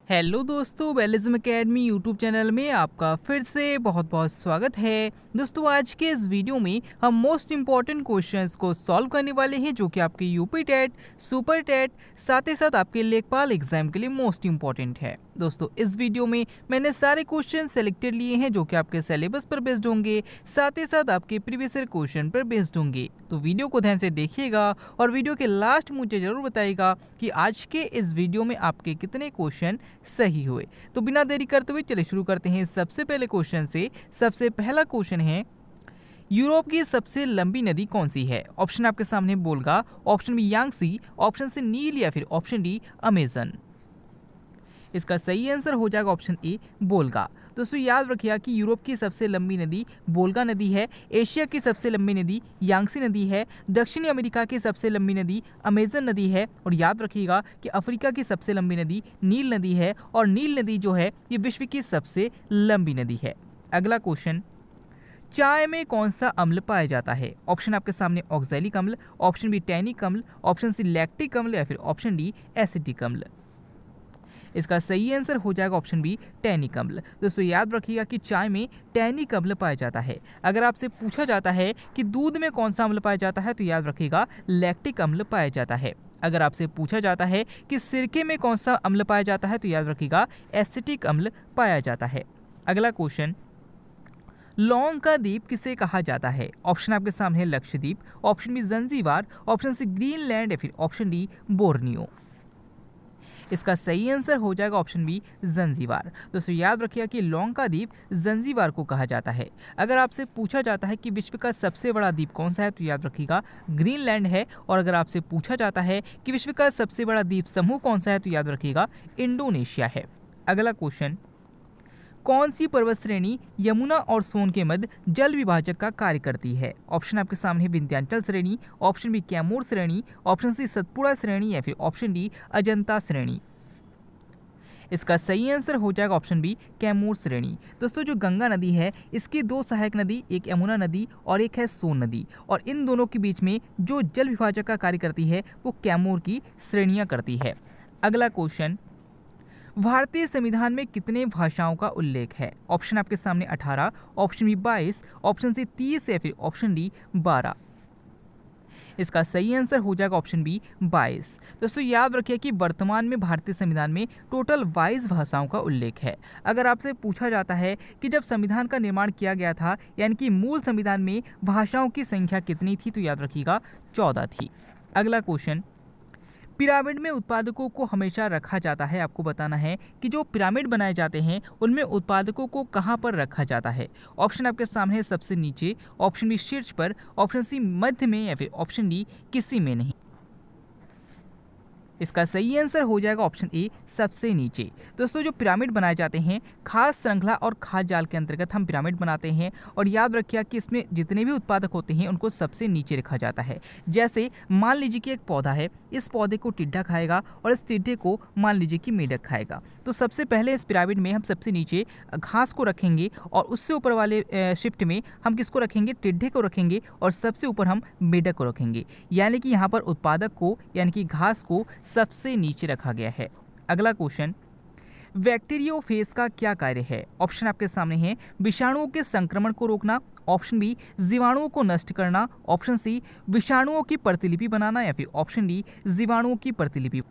Hello दोस्तों, वेलिज्म academy YouTube channel में आपका फिर से बहुत बहुत स्वागत है। दोस्तों, आज के इस वीडियो में हम मोस्ट इम्पॉर्टेंट क्वेश्चंस को सॉल्व करने वाले हैं जो कि आपके यूपी टेट, सुपर टेट, साथ ही साथ आपके लेखपाल एग्जाम के लिए मोस्ट इम्पॉर्टेंट है। दोस्तों, इस वीडियो में मैंने सारे क्वेश्चन सेलेक्टेड लिए हैं जो कि आपके सिलेबस पर बेस्ड होंगे, साथ ही साथ आपके प्रीवियस ईयर क्वेश्चन पर बेस्ड होंगे। तो वीडियो को ध्यान से देखिएगा और वीडियो के लास्ट मुझे जरूर बताइएगा कि आज के इस वीडियो में आपके कितने क्वेश्चन सही हुए। तो बिना देरी करते हुए चलिए शुरू करते हैं सबसे पहले क्वेश्चन से। सबसे पहला क्वेश्चन है, यूरोप की सबसे लंबी नदी कौन सी है? ऑप्शन आपके सामने Volga, option B Yangtze, option C Nile या फिर ऑप्शन डी अमेजन। इसका सही आंसर हो जाएगा ऑप्शन ए बोलगा। दोस्तों, याद रखिएगा कि यूरोप की सबसे लंबी नदी बोलगा नदी है, एशिया की सबसे लंबी नदी यांगसी नदी है, दक्षिणी अमेरिका की सबसे लंबी नदी अमेजन नदी है, और याद रखिएगा कि अफ्रीका की सबसे लंबी नदी नील नदी है, और नील नदी जो है ये विश्व की सबसे लंबी नदी है। अगला क्वेश्चन, चाय में कौन सा अम्ल पाया जाता है? ऑप्शन आपके सामने ऑक्सैलिक अम्ल, ऑप्शन बी टैनिक अम्ल, ऑप्शन सी लैक्टिक अम्ल या फिर ऑप्शन डी एसिटिक अम्ल। इसका सही आंसर हो जाएगा ऑप्शन बी टैनिक अम्ल। दोस्तों, याद रखिएगा कि चाय में टैनिक अम्ल पाया जाता है। अगर आपसे पूछा जाता है कि दूध में कौन सा अम्ल पाया जाता है तो याद रखिएगा लैक्टिक अम्ल पाया जाता है। अगर आपसे पूछा जाता है कि सिरके में कौन सा अम्ल पाया जाता है तो याद रखिएगा एसिटिक अम्ल पाया जाता है। अगला क्वेश्चन, लौंग का द्वीप किसे कहा जाता है? ऑप्शन आपके सामने है Lakshadweep, option B Zanzibar, option C Greenland या फिर ऑप्शन डी बोर्नियो। इसका सही आंसर हो जाएगा ऑप्शन बी जंजीबार। दोस्तों, याद रखिएगा कि लौंग का द्वीप जंजीबार को कहा जाता है। अगर आपसे पूछा जाता है कि विश्व का सबसे बड़ा द्वीप कौन सा है तो याद रखिएगा ग्रीनलैंड है, और अगर आपसे पूछा जाता है कि विश्व का सबसे बड़ा द्वीप समूह कौन सा है तो याद रखिएगा इंडोनेशिया है। अगला क्वेश्चन, कौन सी पर्वत श्रेणी यमुना और सोन के मध्य जल विभाजक का कार्य करती है? ऑप्शन आपके सामने विंध्याचल श्रेणी, ऑप्शन बी कैमूर श्रेणी, ऑप्शन सी सतपुड़ा श्रेणी या फिर ऑप्शन डी अजंता श्रेणी। इसका सही आंसर हो जाएगा ऑप्शन बी कैमूर श्रेणी। दोस्तों, जो गंगा नदी है इसकी दो सहायक नदी, एक यमुना नदी और एक है सोन नदी, और इन दोनों के बीच में जो जल विभाजक का कार्य करती है वो कैमूर की श्रेणियां करती है। अगला क्वेश्चन, भारतीय संविधान में कितने भाषाओं का उल्लेख है? ऑप्शन आपके सामने 18, ऑप्शन बी 22, ऑप्शन सी 30 या फिर ऑप्शन डी 12। इसका सही आंसर हो जाएगा ऑप्शन बी 22। दोस्तों, याद रखिए कि वर्तमान में भारतीय संविधान में टोटल 22 भाषाओं का उल्लेख है। अगर आपसे पूछा जाता है कि जब संविधान का निर्माण किया गया था यानी कि मूल संविधान में भाषाओं की संख्या कितनी थी तो याद रखिएगा 14 थी। अगला क्वेश्चन, पिरामिड में उत्पादकों को हमेशा रखा जाता है। आपको बताना है कि जो पिरामिड बनाए जाते हैं उनमें उत्पादकों को कहां पर रखा जाता है। ऑप्शन आपके सामने है सबसे नीचे, ऑप्शन बी शीर्ष पर, ऑप्शन सी मध्य में या फिर ऑप्शन डी किसी में नहीं। इसका सही आंसर हो जाएगा ऑप्शन ए सबसे नीचे। दोस्तों, जो पिरामिड बनाए जाते हैं खास श्रृंखला और खास जाल के अंतर्गत हम पिरामिड बनाते हैं, और याद रखिए कि इसमें जितने भी उत्पादक होते हैं उनको सबसे नीचे रखा जाता है। जैसे मान लीजिए कि एक पौधा है, इस पौधे को टिड्डा खाएगा और इस टिड्डे को मान लीजिए कि मेढक खाएगा, तो सबसे पहले इस पिरामिड में हम सबसे नीचे घास को रखेंगे और उससे ऊपर वाले शिफ्ट में हम किसको रखेंगे? टिड्डे को रखेंगे, और सबसे ऊपर हम मेढक को रखेंगे। यानी कि यहाँ पर उत्पादक को यानी कि घास को सबसे नीचे रखा गया है। अगला क्वेश्चन, बैक्टीरियोफेज का क्या कार्य है? ऑप्शन आपके सामने है विषाणुओं के संक्रमण को रोकना, ऑप्शन बी जीवाणुओं को नष्ट करना, ऑप्शन सी विषाणुओं की प्रतिलिपि बनाना या फिर ऑप्शन डी जीवाणुओं की प्रतिलिपि।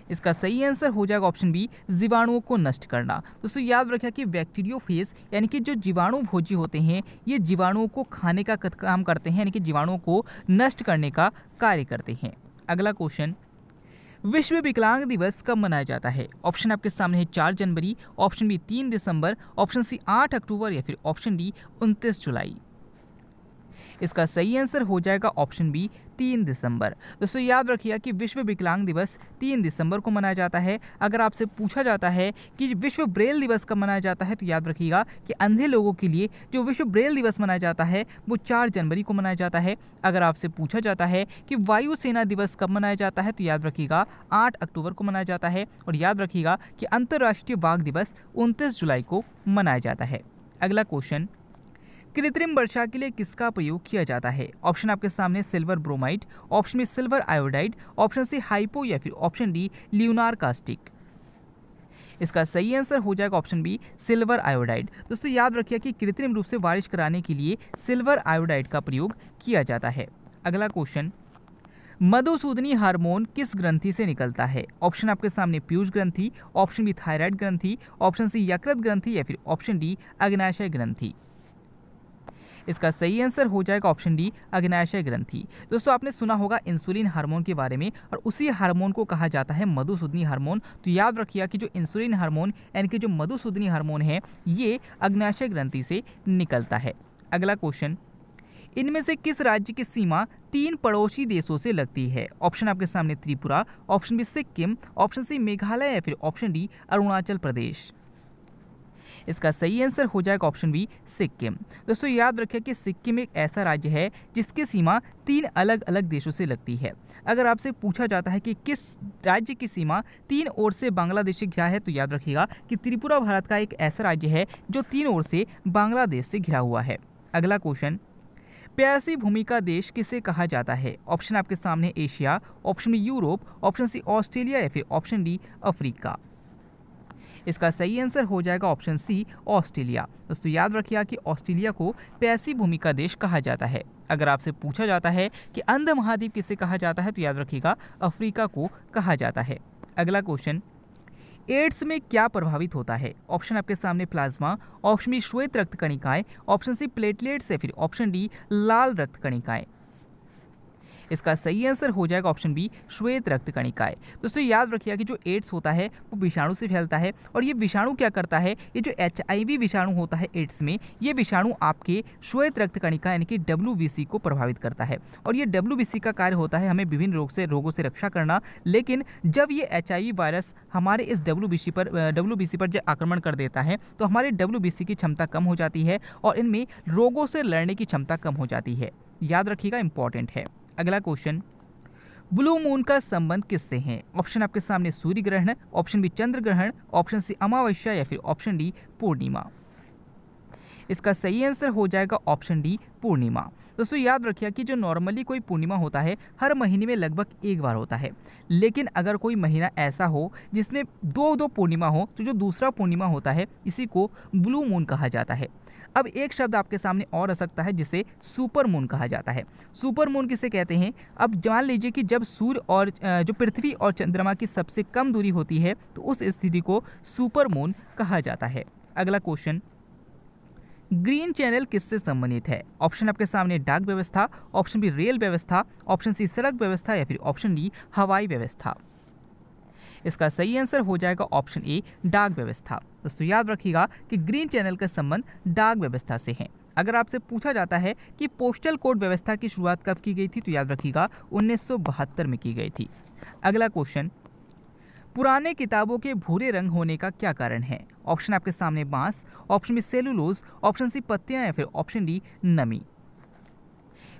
इसका सही आंसर हो जाएगा ऑप्शन बी जीवाणुओं को नष्ट करना। दोस्तों, याद रखिए कि बैक्टीरियोफेज यानी कि जो जीवाणु भोजी होते हैं ये जीवाणुओं को खाने का काम करते हैं, यानी कि जीवाणुओं को नष्ट करने का कार्य करते हैं। अगला क्वेश्चन, विश्व विकलांग दिवस कब मनाया जाता है? ऑप्शन आपके सामने है 4 जनवरी, ऑप्शन बी 3 दिसंबर, ऑप्शन सी 8 अक्टूबर या फिर ऑप्शन डी 29 जुलाई। इसका सही आंसर हो जाएगा ऑप्शन बी 3 दिसंबर। दोस्तों, याद रखिए कि विश्व विकलांग दिवस 3 दिसंबर को मनाया जाता है। अगर आपसे पूछा जाता है कि विश्व ब्रेल दिवस कब मनाया जाता है तो याद रखिएगा कि अंधे लोगों के लिए जो विश्व ब्रेल दिवस मनाया जाता है वो 4 जनवरी को मनाया जाता है। अगर आपसे पूछा जाता है कि वायुसेना दिवस कब मनाया जाता है तो याद रखिएगा 8 अक्टूबर को मनाया जाता है, और याद रखिएगा कि अंतर्राष्ट्रीय बाघ दिवस 29 जुलाई को मनाया जाता है। अगला क्वेश्चन, कृत्रिम वर्षा के लिए किसका प्रयोग किया जाता है? ऑप्शन आपके सामने silver bromide, option B silver iodide, option C hypo या फिर ऑप्शन डी ल्यूनार कास्टिक। इसका सही आंसर हो जाएगा ऑप्शन बी सिल्वर आयोडाइड। दोस्तों याद रखिए कि कृत्रिम रूप से बारिश कराने के लिए सिल्वर आयोडाइड का प्रयोग किया जाता है। अगला क्वेश्चन, मधुसूदनी हार्मोन किस ग्रंथि से निकलता है? ऑप्शन आपके सामने पीयूष ग्रंथि, ऑप्शन बी थायराइड ग्रंथि, ऑप्शन सी यकृत ग्रंथि या फिर ऑप्शन डी अग्नाशय ग्रंथि। इसका सही आंसर हो जाएगा ऑप्शन डी अग्नाशय ग्रंथि। दोस्तों आपने सुना होगा इंसुलिन हार्मोन के बारे में, और उसी हार्मोन को कहा जाता है मधुसूदनी हार्मोन। तो याद रखिए कि जो इंसुलिन हार्मोन यानी कि जो मधुसूदनी हार्मोन है ये अग्नाशय ग्रंथि से निकलता है। अगला क्वेश्चन, इनमें से किस राज्य की सीमा 3 पड़ोसी देशों से लगती है? ऑप्शन आपके सामने Tripura, option B Sikkim, option C Meghalaya या फिर ऑप्शन डी अरुणाचल प्रदेश। इसका सही आंसर हो जाएगा ऑप्शन बी सिक्किम। दोस्तों याद रखें कि सिक्किम एक ऐसा राज्य है जिसकी सीमा 3 अलग अलग देशों से लगती है। अगर आपसे पूछा जाता है कि किस राज्य की सीमा 3 ओर से बांग्लादेश से घिरा है, तो याद रखिएगा कि त्रिपुरा भारत का एक ऐसा राज्य है जो 3 ओर से बांग्लादेश से घिरा हुआ है। अगला क्वेश्चन, प्यासी भूमि का देश किसे कहा जाता है? ऑप्शन आपके सामने Asia, option B Europe, option C Australia या फिर ऑप्शन डी अफ्रीका। इसका सही आंसर हो जाएगा ऑप्शन सी ऑस्ट्रेलिया। दोस्तों याद रखिए कि ऑस्ट्रेलिया को प्यासी भूमि का देश कहा जाता है। अगर आपसे पूछा जाता है कि अंध महाद्वीप किसे कहा जाता है, तो याद रखिएगा अफ्रीका को कहा जाता है। अगला क्वेश्चन, एड्स में क्या प्रभावित होता है? ऑप्शन आपके सामने प्लाज्मा, ऑप्शन बी श्वेत रक्त कणिकाएं, ऑप्शन सी प्लेटलेट्स या फिर ऑप्शन डी लाल रक्त कणिकाएं। इसका सही आंसर हो जाएगा ऑप्शन बी श्वेत रक्त कणिकाएं। दोस्तों याद रखिए कि जो एड्स होता है वो विषाणु से फैलता है, और ये विषाणु क्या करता है, ये जो HIV विषाणु होता है एड्स में, ये विषाणु आपके श्वेत रक्त कणिका यानी कि WBC को प्रभावित करता है। और ये WBC का कार्य होता है हमें विभिन्न रोगों से रक्षा करना। लेकिन जब ये HIV वायरस हमारे इस WBC पर जब आक्रमण कर देता है तो हमारे WBC की क्षमता कम हो जाती है और इनमें रोगों से लड़ने की क्षमता कम हो जाती है। याद रखिएगा, इंपॉर्टेंट है। अगला क्वेश्चन, ब्लू मून का संबंध किससे है? ऑप्शन आपके सामने सूर्य ग्रहण, ऑप्शन बी चंद्र ग्रहण, ऑप्शन सी अमावस्या या फिर ऑप्शन डी पूर्णिमा। इसका सही आंसर हो जाएगा ऑप्शन डी पूर्णिमा। दोस्तों याद रखिए कि जो नॉर्मली कोई पूर्णिमा होता है हर महीने में लगभग एक बार होता है, लेकिन अगर कोई महीना ऐसा हो जिसमें दो पूर्णिमा हो तो जो दूसरा पूर्णिमा होता है इसी को ब्लू मून कहा जाता है। अब एक शब्द आपके सामने और आ सकता है जिसे सुपर मून कहा जाता है। सुपर मून किसे कहते हैं? अब जान लीजिए कि जब सूर्य और जो पृथ्वी और चंद्रमा की सबसे कम दूरी होती है तो उस स्थिति को सुपर मून कहा जाता है। अगला क्वेश्चन, ग्रीन चैनल किससे संबंधित है? ऑप्शन आपके सामने डाक व्यवस्था, ऑप्शन बी रेल व्यवस्था, ऑप्शन सी सड़क व्यवस्था या फिर ऑप्शन डी हवाई व्यवस्था। इसका सही आंसर हो जाएगा ऑप्शन ए डाक व्यवस्था। दोस्तों याद रखिएगा कि ग्रीन चैनल का संबंध डाक व्यवस्था से है। अगर आपसे पूछा जाता है कि पोस्टल कोड व्यवस्था की शुरुआत कब की गई थी, तो याद रखिएगा 1972 में की गई थी। अगला क्वेश्चन, पुराने किताबों के भूरे रंग होने का क्या कारण है? ऑप्शन आपके सामने बांस, option B cellulose, option C पत्तियां या फिर ऑप्शन डी नमी।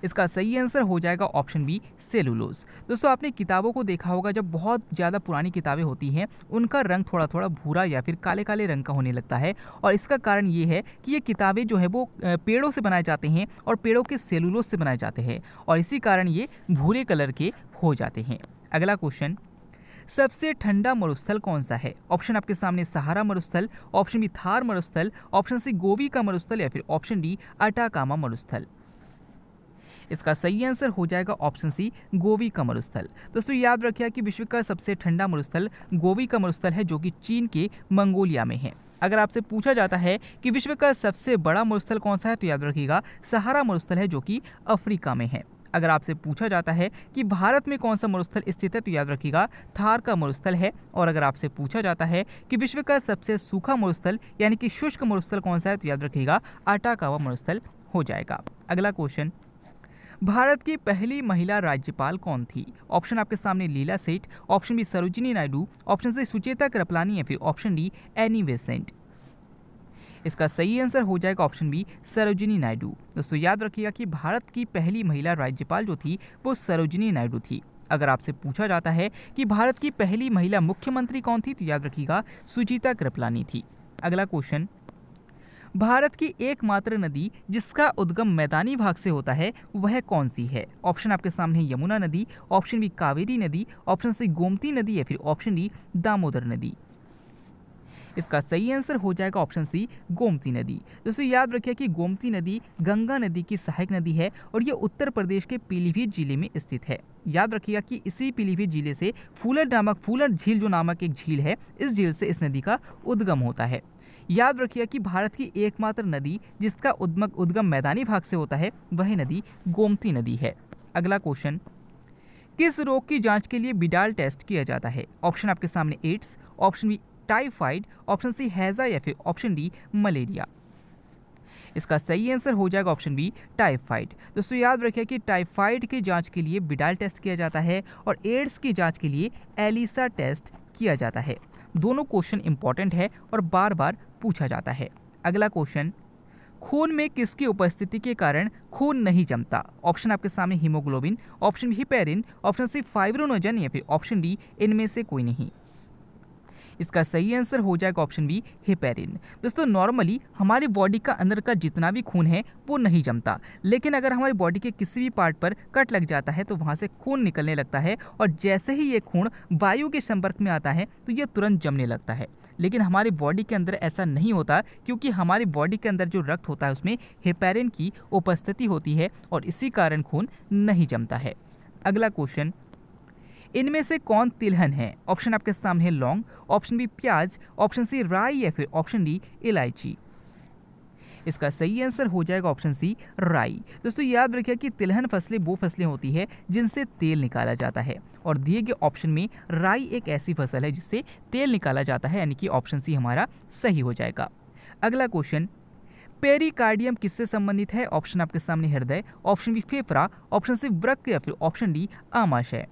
इसका सही आंसर हो जाएगा ऑप्शन बी सेलुलोज। दोस्तों आपने किताबों को देखा होगा, जब बहुत ज़्यादा पुरानी किताबें होती हैं उनका रंग थोड़ा थोड़ा भूरा या फिर काले काले रंग का होने लगता है, और इसका कारण ये है कि ये किताबें जो है वो पेड़ों से बनाए जाते हैं और पेड़ों के सेलुलोज से बनाए जाते हैं, और इसी कारण ये भूरे कलर के हो जाते हैं। अगला क्वेश्चन, सबसे ठंडा मरुस्थल कौन सा है? ऑप्शन आपके सामने सहारा मरुस्थल, ऑप्शन बी थार मरुस्थल, ऑप्शन सी गोवी का मरुस्थल या फिर ऑप्शन डी अटाकामा मरुस्थल। इसका सही आंसर हो जाएगा ऑप्शन सी गोवी का मरुस्थल। दोस्तों याद रखिए कि विश्व का सबसे ठंडा मरुस्थल गोवी का मरुस्थल है जो कि चीन के मंगोलिया में है। अगर आपसे पूछा जाता है कि विश्व का सबसे बड़ा मरुस्थल कौन सा है, तो याद रखिएगा सहारा मरुस्थल है जो कि अफ्रीका में है। अगर आपसे पूछा जाता है कि भारत में कौन सा मरुस्थल स्थित है, तो याद रखिएगा थार का मरुस्थल है। और अगर आपसे पूछा जाता है कि विश्व का सबसे सूखा मरुस्थल यानी कि शुष्क मरुस्थल कौन सा है, तो याद रखिएगा अटाकामा मरुस्थल हो जाएगा। अगला क्वेश्चन, भारत की पहली महिला राज्यपाल कौन थी? ऑप्शन आपके सामने Leila Seth, option B Sarojini Naidu, option C Sucheta Kripalani या फिर ऑप्शन डी एनी बेसेंट। इसका सही आंसर हो जाएगा ऑप्शन बी सरोजिनी नायडू। दोस्तों याद रखिएगा कि भारत की पहली महिला राज्यपाल जो थी वो सरोजिनी नायडू थी। अगर आपसे पूछा जाता है कि भारत की पहली महिला मुख्यमंत्री कौन थी, तो याद रखिएगा सुचेता कृपलानी थी। अगला क्वेश्चन, भारत की एकमात्र नदी जिसका उद्गम मैदानी भाग से होता है वह कौन सी है? ऑप्शन आपके सामने यमुना नदी, ऑप्शन बी कावेरी नदी, ऑप्शन सी गोमती नदी या फिर ऑप्शन डी दामोदर नदी। इसका सही आंसर हो जाएगा ऑप्शन सी, गोमती नदी। दोस्तों याद रखिए कि गोमती नदी गंगा नदी की सहायक नदी है और ये उत्तर प्रदेश के पीलीभीत जिले में स्थित है। याद रखिएगा कि इसी पीलीभीत जिले से फूलर झील जो नामक एक झील है, इस झील से इस नदी का उद्गम होता है। याद रखिएगा कि भारत की एकमात्र नदी जिसका उद्गम मैदानी भाग से होता है, वह नदी गोमती नदी है। अगला क्वेश्चन, किस रोग की जांच के लिए बिडाल टेस्ट किया जाता है? ऑप्शन आपके सामने AIDS, option B typhoid, option C हैजा या फिर ऑप्शन डी मलेरिया। इसका सही आंसर हो जाएगा ऑप्शन बी, टाइफाइड। दोस्तों याद रखिए कि टाइफाइड की जांच के लिए बिडाल टेस्ट किया जाता है और एड्स की जांच के लिए एलिसा टेस्ट किया जाता है। दोनों क्वेश्चन इंपॉर्टेंट है और बार बार पूछा जाता है। अगला क्वेश्चन, खून में किसकी उपस्थिति के कारण खून नहीं जमता? ऑप्शन आपके सामने haemoglobin, option B heparin, option C fibrinogen या फिर ऑप्शन डी इनमें से कोई नहीं। इसका सही आंसर हो जाएगा ऑप्शन बी, हिपेरिन। दोस्तों नॉर्मली हमारी बॉडी का अंदर का जितना भी खून है वो नहीं जमता, लेकिन अगर हमारी बॉडी के किसी भी पार्ट पर कट लग जाता है तो वहाँ से खून निकलने लगता है और जैसे ही ये खून वायु के संपर्क में आता है तो ये तुरंत जमने लगता है। लेकिन हमारी बॉडी के अंदर ऐसा नहीं होता, क्योंकि हमारी बॉडी के अंदर जो रक्त होता है उसमें हिपेरिन की उपस्थिति होती है और इसी कारण खून नहीं जमता है। अगला क्वेश्चन, इनमें से कौन तिलहन है? ऑप्शन आपके सामने है लौंग, ऑप्शन बी प्याज, ऑप्शन सी राई या फिर ऑप्शन डी इलायची। इसका सही आंसर हो जाएगा ऑप्शन सी, राई। दोस्तों याद रखिए कि तिलहन फसलें वो फसलें होती है जिनसे तेल निकाला जाता है और दिए गए ऑप्शन में राई एक ऐसी फसल है जिससे तेल निकाला जाता है, यानी कि ऑप्शन सी हमारा सही हो जाएगा। अगला क्वेश्चन, पेरिकार्डियम किससे संबंधित है? ऑप्शन आपके सामने हृदय, ऑप्शन बी फेफड़ा, ऑप्शन सी वृक्क या फिर ऑप्शन डी आमाशय।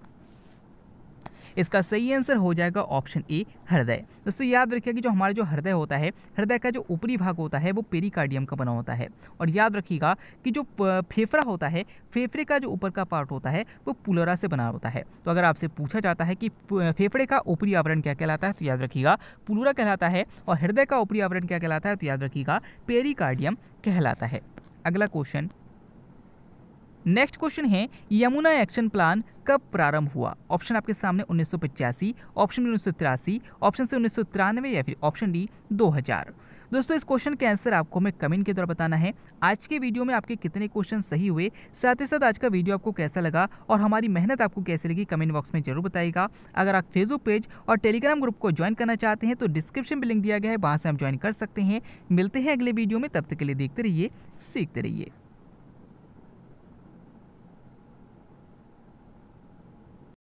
इसका सही आंसर हो जाएगा ऑप्शन ए, हृदय। दोस्तों याद रखिए कि जो हमारा जो हृदय होता है, हृदय का जो ऊपरी भाग होता है वो पेरिकार्डियम का बना होता है और याद रखिएगा कि जो फेफड़ा होता है, फेफड़े का जो ऊपर का पार्ट होता है वो पुलोरा से बना होता है। तो अगर आपसे पूछा जाता है कि फेफड़े का ऊपरी आवरण क्या कहलाता है तो याद रखिएगा पुलोरा कहलाता है और हृदय का ऊपरी आवरण क्या कहलाता है तो याद रखिएगा पेरिकार्डियम कहलाता है। अगला क्वेश्चन, नेक्स्ट क्वेश्चन है, यमुना एक्शन प्लान कब प्रारंभ हुआ? ऑप्शन आपके सामने 1985, ऑप्शन बी 1983, ऑप्शन सी 1993 या फिर ऑप्शन डी 2000। दोस्तों इस क्वेश्चन के आंसर आपको हमें कमेंट के द्वारा बताना है। आज के वीडियो में आपके कितने क्वेश्चन सही हुए, साथ ही साथ आज का वीडियो आपको कैसा लगा और हमारी मेहनत आपको कैसी लगी, कमेंट बॉक्स में जरूर बताइएगा। अगर आप फेसबुक पेज और टेलीग्राम ग्रुप को ज्वाइन करना चाहते हैं तो डिस्क्रिप्शन में लिंक दिया गया है, वहाँ से आप ज्वाइन कर सकते हैं। मिलते हैं अगले वीडियो में, तब तक के लिए देखते रहिए, सीखते रहिए।